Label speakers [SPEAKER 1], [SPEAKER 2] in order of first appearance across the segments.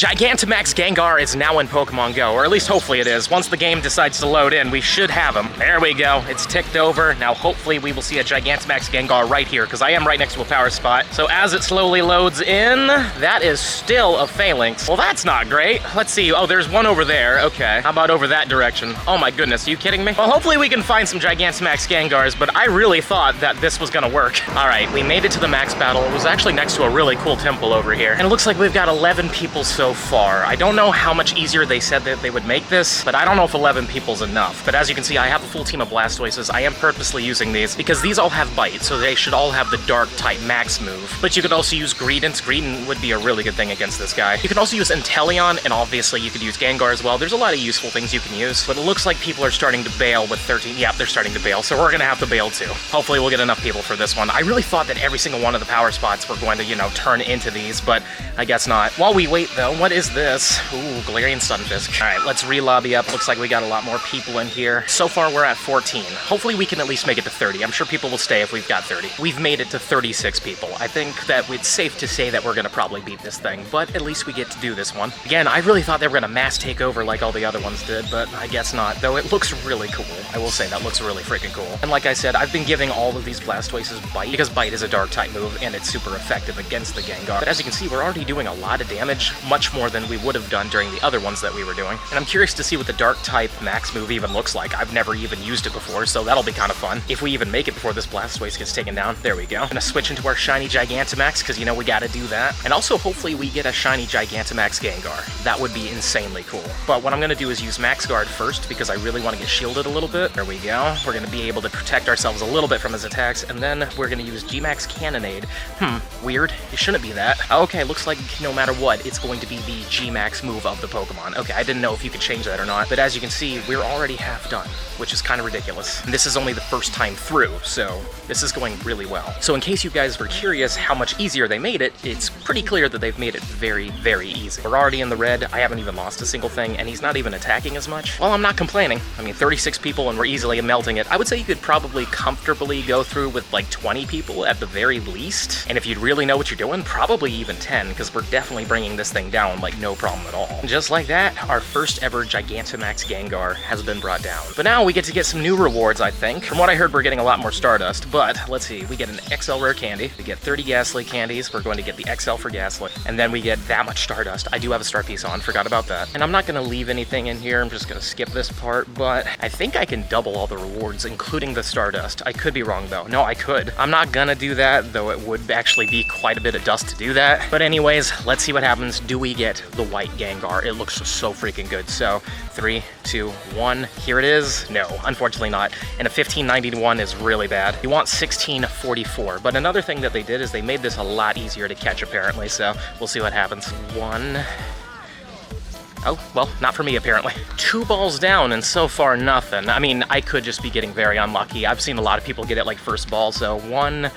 [SPEAKER 1] Gigantamax Gengar is now in Pokemon Go, or at least hopefully it is. Once the game decides to load in, we should have him. There we go. It's ticked over. Now hopefully we will see a Gigantamax Gengar right here, because I am right next to a power spot. So as it slowly loads in, that is still a Phalanx. Well, that's not great. Let's see. Oh, there's one over there. Okay. How about over that direction? Oh my goodness, are you kidding me? Well, hopefully we can find some Gigantamax Gengars, but I really thought that this was gonna work. All right, we made it to the max battle. It was actually next to a really cool temple over here. And it looks like we've got 11 people so far. I don't know how much easier they said that they would make this, but I don't know if 11 people's enough. But as you can see, I have a full team of Blastoises. I am purposely using these because these all have Bite, so they should all have the Dark type max move. But you could also use Greedence. Greedent would be a really good thing against this guy. You can also use Inteleon, and obviously you could use Gengar as well. There's a lot of useful things you can use, but it looks like people are starting to bail with 13. Yeah, they're starting to bail, so we're gonna have to bail too. Hopefully we'll get enough people for this one. I really thought that every single one of the power spots were going to, you know, turn into these, but I guess not. While we wait though, what is this? Ooh, Galarian Stunfisk. All right, let's re-lobby up. Looks like we got a lot more people in here. So far we're at 14. Hopefully we can at least make it to 30. I'm sure people will stay if we've got 30. We've made it to 36 people. I think that it's safe to say that we're gonna probably beat this thing, but at least we get to do this one. Again, I really thought they were gonna mass take over like all the other ones did, but I guess not, though it looks really cool. I will say that looks really freaking cool. And like I said, I've been giving all of these Blastoises Bite because Bite is a dark type move and it's super effective against the Gengar. But as you can see, we're already doing a lot of damage, much more than we would have done during the other ones that we were doing. And I'm curious to see what the dark type max move even looks like. I've never even used it before, so that'll be kind of fun. If we even make it before this Blastoise gets taken down. There we go. I'm gonna switch into our shiny Gigantamax, because you know we gotta do that. And also hopefully we get a shiny Gigantamax Gengar. That would be insanely cool. But what I'm gonna do is use Max Guard first, because I really want to get shielded a little bit. There we go. We're gonna be able to protect ourselves a little bit from his attacks, and then we're gonna use Gmax Cannonade. Weird. It shouldn't be that. Okay, looks like no matter what, it's going to be the Gmax move of the Pokemon. Okay, I didn't know if you could change that or not, but as you can see, we're already half done, which is kind of ridiculous. And this is only the first time through, so this is going really well. So in case you guys were curious how much easier they made it, it's pretty clear that they've made it very, very easy. We're already in the red. I haven't even lost a single thing, and he's not even attacking as much. Well, I'm not complaining. I mean, 36 people and we're easily melting it. I would say you could probably comfortably go through with like 20 people at the very least. And if you really know what you're doing, probably even 10, because we're definitely bringing this thing down like no problem at all. And just like that, our first ever Gigantamax Gengar has been brought down. But now we get to get some new rewards, I think. From what I heard, we're getting a lot more Stardust, but let's see. We get an XL Rare Candy. We get 30 Ghastly candies. We're going to get the XL for Ghastly. And then we get that much Stardust. I do have a Star Piece on, forgot about that. And I'm not gonna leave anything in here. I'm just gonna skip this part, but I think I can double all the rewards, including the Stardust. I could be wrong though. No, I could. I'm not gonna do that, though it would actually be quite a bit of dust to do that. But anyways, let's see what happens. Do we get the white Gengar? It looks so freaking good. So 3, 2, 1, here it is. No, unfortunately not. And a 1591 is really bad. You want 1644. But another thing that they did is they made this a lot easier to catch apparently. So we'll see what happens. 1. Oh, well, not for me, apparently. 2 balls down, and so far, nothing. I mean, I could just be getting very unlucky. I've seen a lot of people get it like first ball, so 1,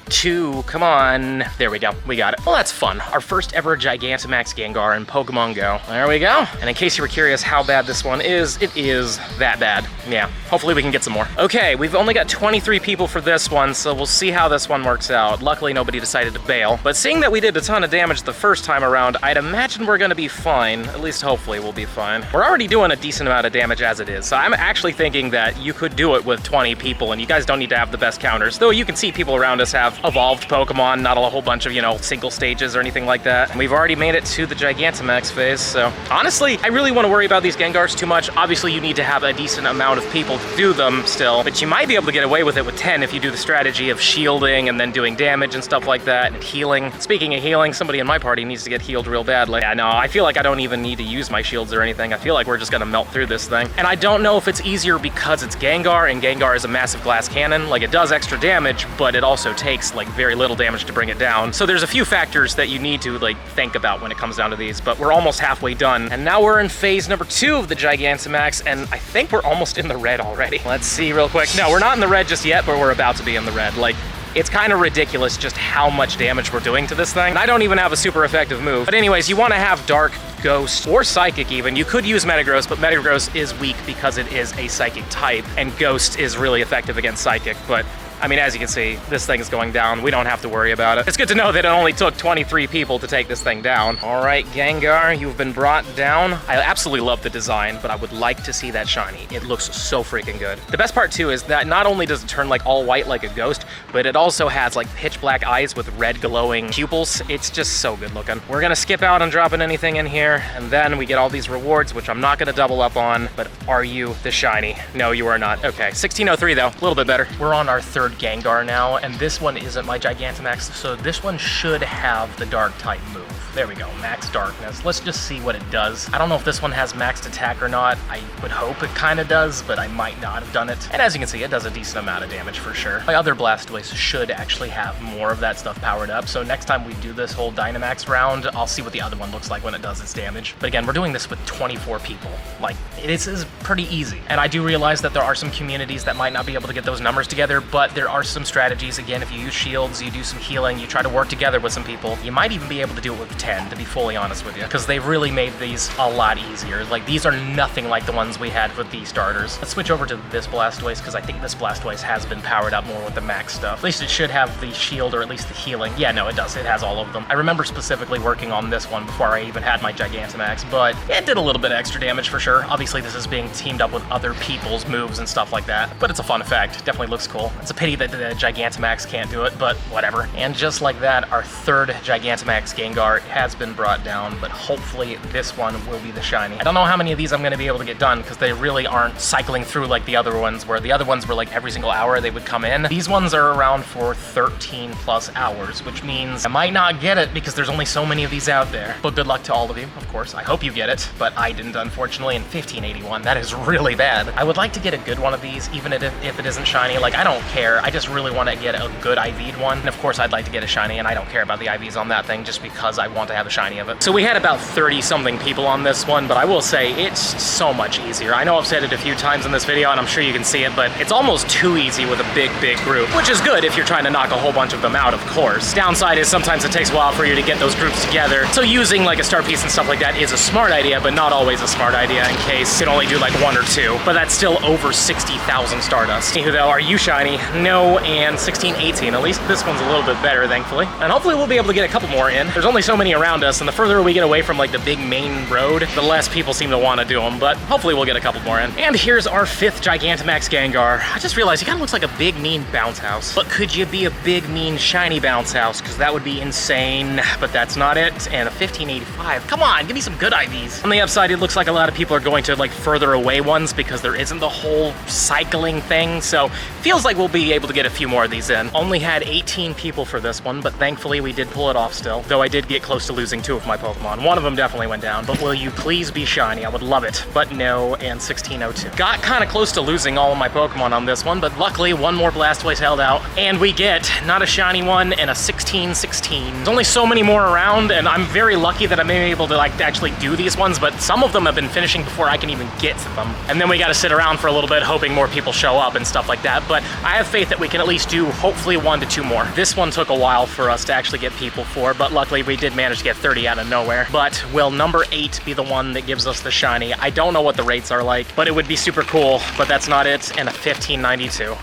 [SPEAKER 1] 2, come on. There we go, we got it. Well, that's fun. Our first ever Gigantamax Gengar in Pokemon Go. There we go. And in case you were curious how bad this one is, it is that bad. Yeah, hopefully we can get some more. Okay, we've only got 23 people for this one, so we'll see how this one works out. Luckily, nobody decided to bail. But seeing that we did a ton of damage the first time around, I'd imagine we're gonna be fine. At least hopefully we'll be fine. We're already doing a decent amount of damage as it is, so I'm actually thinking that you could do it with 20 people, and you guys don't need to have the best counters. Though you can see people around us have evolved Pokemon, not a whole bunch of, you know, single stages or anything like that. And we've already made it to the Gigantamax phase, so honestly, I really want to worry about these Gengars too much. Obviously, you need to have a decent amount of people to do them still, but you might be able to get away with it with 10 if you do the strategy of shielding and then doing damage and stuff like that, and healing. Speaking of healing, somebody in my party needs to get healed real badly. Yeah, no, I feel like I don't even need to use my shields or anything. I feel like we're just gonna melt through this thing. And I don't know if it's easier because it's Gengar, and Gengar is a massive glass cannon. Like, it does extra damage, but it also takes like very little damage to bring it down. So there's a few factors that you need to like think about when it comes down to these, but we're almost halfway done. And now we're in phase number 2 of the Gigantamax, and I think we're almost in the red already. Let's see real quick. No, we're not in the red just yet, but we're about to be in the red. Like, it's kind of ridiculous just how much damage we're doing to this thing. And I don't even have a super effective move. But anyways, you want to have Dark, Ghost, or Psychic even. You could use Metagross, but Metagross is weak because it is a Psychic type, and Ghost is really effective against Psychic, but I mean, as you can see, this thing is going down. We don't have to worry about it. It's good to know that it only took 23 people to take this thing down. All right, Gengar, you've been brought down. I absolutely love the design, but I would like to see that shiny. It looks so freaking good. The best part too is that not only does it turn like all white like a ghost, but it also has like pitch black eyes with red glowing pupils. It's just so good looking. We're gonna skip out on dropping anything in here, and then we get all these rewards, which I'm not gonna double up on, but are you the shiny? No, you are not. Okay, 1603 though, a little bit better. We're on our third Gengar now, and this one isn't my Gigantamax, so this one should have the dark type move. There we go, max darkness. Let's just see what it does. I don't know if this one has maxed attack or not. I would hope it kind of does, but I might not have done it. And as you can see, it does a decent amount of damage for sure. My other Blastoise should actually have more of that stuff powered up, so next time we do this whole Dynamax round, I'll see what the other one looks like when it does its damage. But again, we're doing this with 24 people. Like, this is pretty easy. And I do realize that there are some communities that might not be able to get those numbers together, but there are some strategies. Again, if you use shields, you do some healing, you try to work together with some people, you might even be able to do it with 10, to be fully honest with you, because they've really made these a lot easier. Like, these are nothing like the ones we had with the starters. Let's switch over to this Blastoise, because I think this Blastoise has been powered up more with the max stuff. At least it should have the shield, or at least the healing. Yeah, no, it does. It has all of them. I remember specifically working on this one before I even had my Gigantamax, but it did a little bit of extra damage for sure. Obviously, this is being teamed up with other people's moves and stuff like that, but it's a fun effect. Definitely looks cool. It's a pity that the Gigantamax can't do it, but whatever. And just like that, our third Gigantamax Gengar has been brought down, but hopefully this one will be the shiny. I don't know how many of these I'm going to be able to get done, because they really aren't cycling through like the other ones, where the other ones were like every single hour they would come in. These ones are around for 13 plus hours, which means I might not get it because there's only so many of these out there. But good luck to all of you, of course. I hope you get it, but I didn't, unfortunately, in 1581. That is really bad. I would like to get a good one of these, even if it isn't shiny. Like, I don't care. I just really want to get a good IV'd one. And of course, I'd like to get a shiny, and I don't care about the IVs on that thing just because I want to have a shiny of it. So we had about 30-something people on this one, but I will say it's so much easier. I know I've said it a few times in this video, and I'm sure you can see it, but it's almost too easy with a big group, which is good if you're trying to knock a whole bunch of them out, of course. Downside is sometimes it takes a while for you to get those groups together, so using like a star piece and stuff like that is a smart idea, but not always a smart idea in case you can only do like one or two, but that's still over 60,000 Stardust. Anywho though, are you shiny? No, and 1618. At least this one's a little bit better, thankfully. And hopefully we'll be able to get a couple more in. There's only so many around us, and the further we get away from like the big main road, the less people seem to want to do them, but hopefully we'll get a couple more in. And here's our fifth Gigantamax Gengar. I just realized he kind of looks like a big mean bounce house. But could you be a big mean shiny bounce house? Because that would be insane, but that's not it. And a 1585. Come on, give me some good IVs. On the upside, it looks like a lot of people are going to like further away ones because there isn't the whole cycling thing. So feels like we'll be able to get a few more of these in. Only had 18 people for this one, but thankfully we did pull it off still. Though I did get close to losing 2 of my Pokemon. One of them definitely went down, but will you please be shiny? I would love it, but no, and 1602. Got kind of close to losing all of my Pokemon on this one, but luckily one more Blastoise held out, and we get not a shiny one and a 1616. There's only so many more around, and I'm very lucky that I'm able to like actually do these ones, but some of them have been finishing before I can even get to them. And then we got to sit around for a little bit hoping more people show up and stuff like that, but I have faith that we can at least do hopefully 1 to 2 more. This one took a while for us to actually get people for, but luckily we did manage to get 30 out of nowhere. But will number 8 be the one that gives us the shiny? I don't know what the rates are like, but it would be super cool, but that's not it. And a 1592.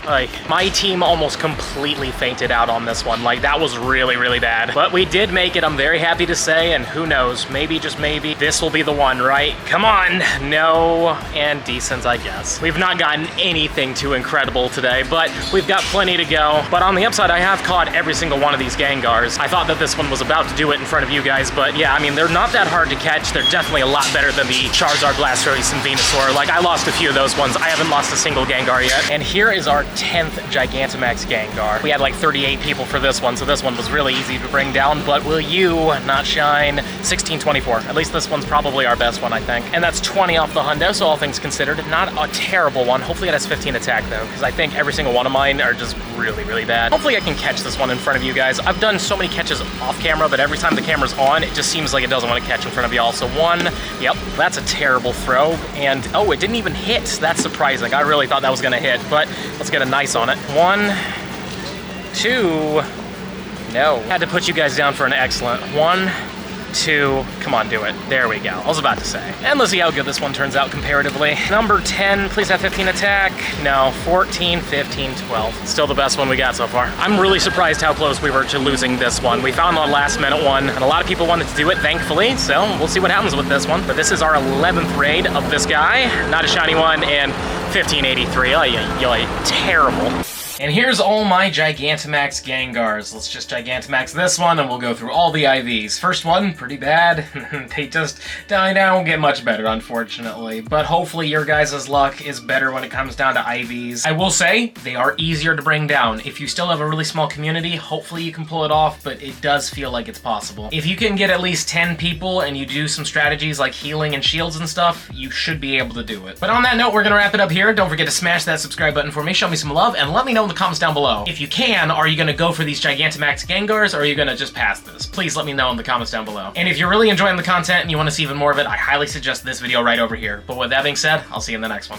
[SPEAKER 1] My team almost completely fainted out on this one. Like, that was really bad. But we did make it, I'm very happy to say, and who knows, maybe, just maybe, this will be the one, right? Come on! No, and decent, I guess. We've not gotten anything too incredible today, but we've got plenty to go. But on the upside, I have caught every single one of these Gengars. I thought that this one was about to do it in front of you guys, but yeah, I mean, they're not that hard to catch. They're definitely a lot better than the Charizard, Blastoise, and Venusaur. Like, I lost a few of those ones. I haven't lost a single Gengar yet. And here is our 10th Gigantamax Gengar. We had like 38 people for this one, so this one was really easy to bring down, but will you not shine? 1624. At least this one's probably our best one, I think. And that's 20 off the hundo, so all things considered, not a terrible one. Hopefully it has 15 attack though, because I think every single one of mine are just really bad. Hopefully I can catch this one in front of you guys. I've done so many catches off camera, but every time the camera's on, it just seems like it doesn't want to catch in front of y'all. So 1, yep, that's a terrible throw. And oh, it didn't even hit. That's surprising. I really thought that was gonna hit, but let's get a nice on it. 1, 2, no. Had to put you guys down for an excellent. 1, 2. Come on, do it. There we go. I was about to say. And let's see how good this one turns out comparatively. Number 10, please have 15 attack. No, 14, 15, 12. Still the best one we got so far. I'm really surprised how close we were to losing this one. We found the last minute one, and a lot of people wanted to do it, thankfully, so we'll see what happens with this one. But this is our 11th raid of this guy. Not a shiny one, and 1583. Terrible. And here's all my Gigantamax Gengars. Let's just Gigantamax this one, and we'll go through all the IVs. First one, pretty bad. They don't get much better, unfortunately. But hopefully your guys' luck is better when it comes down to IVs. I will say, they are easier to bring down. If you still have a really small community, hopefully you can pull it off, but it does feel like it's possible. If you can get at least 10 people and you do some strategies like healing and shields and stuff, you should be able to do it. But on that note, we're gonna wrap it up here. Don't forget to smash that subscribe button for me, show me some love, and let me know in the comments down below. If you can, are you gonna go for these Gigantamax Gengars, or are you gonna just pass this? Please let me know in the comments down below. And if you're really enjoying the content and you wanna see even more of it, I highly suggest this video right over here. But with that being said, I'll see you in the next one.